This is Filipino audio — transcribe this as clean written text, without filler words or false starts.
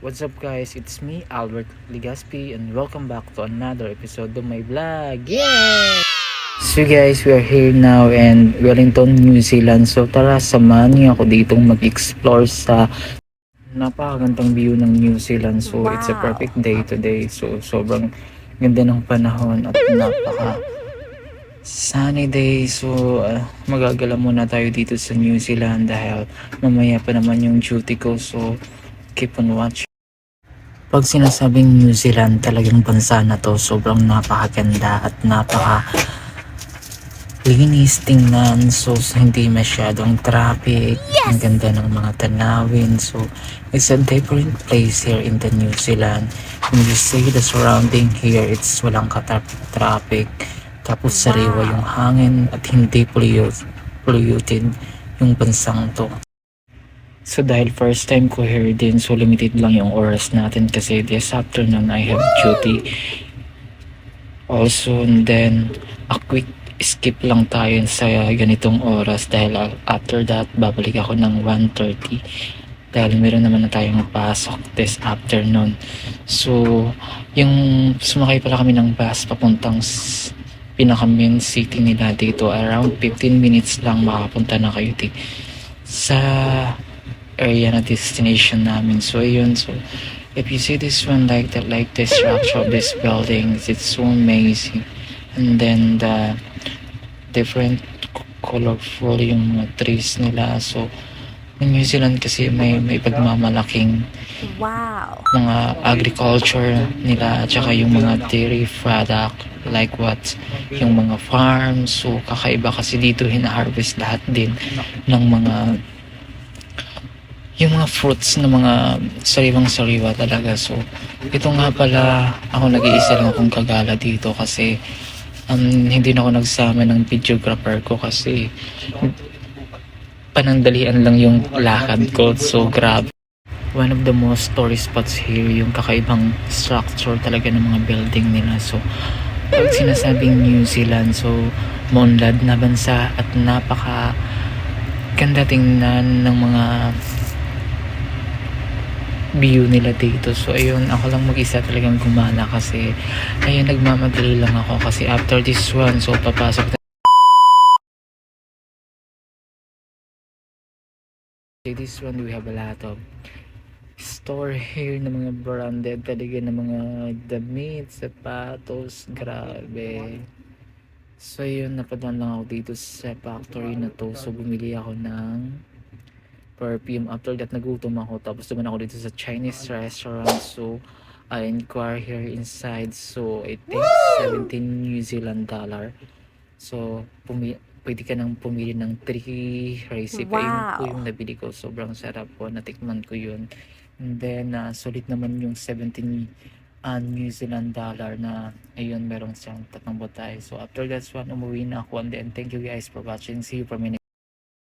What's up guys, it's me Albert Ligaspi and welcome back to another episode of my vlog. Yay! So guys, we are here now in Wellington, New Zealand. So tara, samahan niyo ako ditong mag-explore sa napakagandang view ng New Zealand. So it's a perfect day today. So sobrang ganda ng panahon at napaka sunny day. So magagala muna tayo dito sa New Zealand dahil mamaya pa naman yung duty ko. So keep on watching. Pag sinasabing New Zealand, talagang bansa na to, sobrang napakaganda at linis tingnan. So hindi masyadong traffic. Ang ganda ng mga tanawin. So it's a different place here in the New Zealand. When you see the surrounding here, it's walang traffic. Tapos sariwa yung hangin at hindi polluted yung bansang to. So dahil first time ko here din, so limited lang yung oras natin kasi this afternoon I have duty. Also, and then a quick skip lang tayo sa ganitong oras dahil after that babalik ako ng 1:30 dahil meron naman na tayong pasok this afternoon. So yung sumakay pala kami ng bus papuntang pinaka main city nila dito, around 15 minutes lang makapunta na kayo sa area na destination namin. So ayun, so if you see this one like that, like the structure of this buildings, it's so amazing. And then the different colorful yung mga trees nila. So in New Zealand kasi may pagmamalaking mga agriculture nila at saka yung mga dairy product like what yung mga farms. So kakaiba kasi dito hina-harvest lahat din ng yung mga fruits na mga sariwang-sariwa talaga. So ito nga pala, ako nag-iisa lang akong kagala dito kasi hindi na ako nagsama ng videographer ko kasi panandalian lang yung lakad ko. So grabe. One of the most tourist spots here, yung kakaibang structure talaga ng mga building nila. So pag sinasabing New Zealand, so monlad na bansa at napaka ganda tingnan ng mga view nila dito. So ayun, ako lang mag-isa talagang gumala kasi ayun, nagmamadali lang ako kasi after this one, so papasok na this one. We have a lot of store here na mga branded talaga na mga damit, sapatos, grabe. So yun, napadaan lang ako dito sa factory na to. So bumili ako ng perfume. After that, nagutom ako. Tapos naman ako dito sa Chinese restaurant. So I inquire here inside. So it takes 17 New Zealand dollar. So pwede ka nang pumili ng 3 recipe. Ayun po yung nabili ko. Sobrang sarap po. Natikman ko yun. And then sulit naman yung 17 New Zealand dollar na ayun, meron siyang 3 botay. So after that one, umuwi na ako. And then thank you guys for watching. See you for my next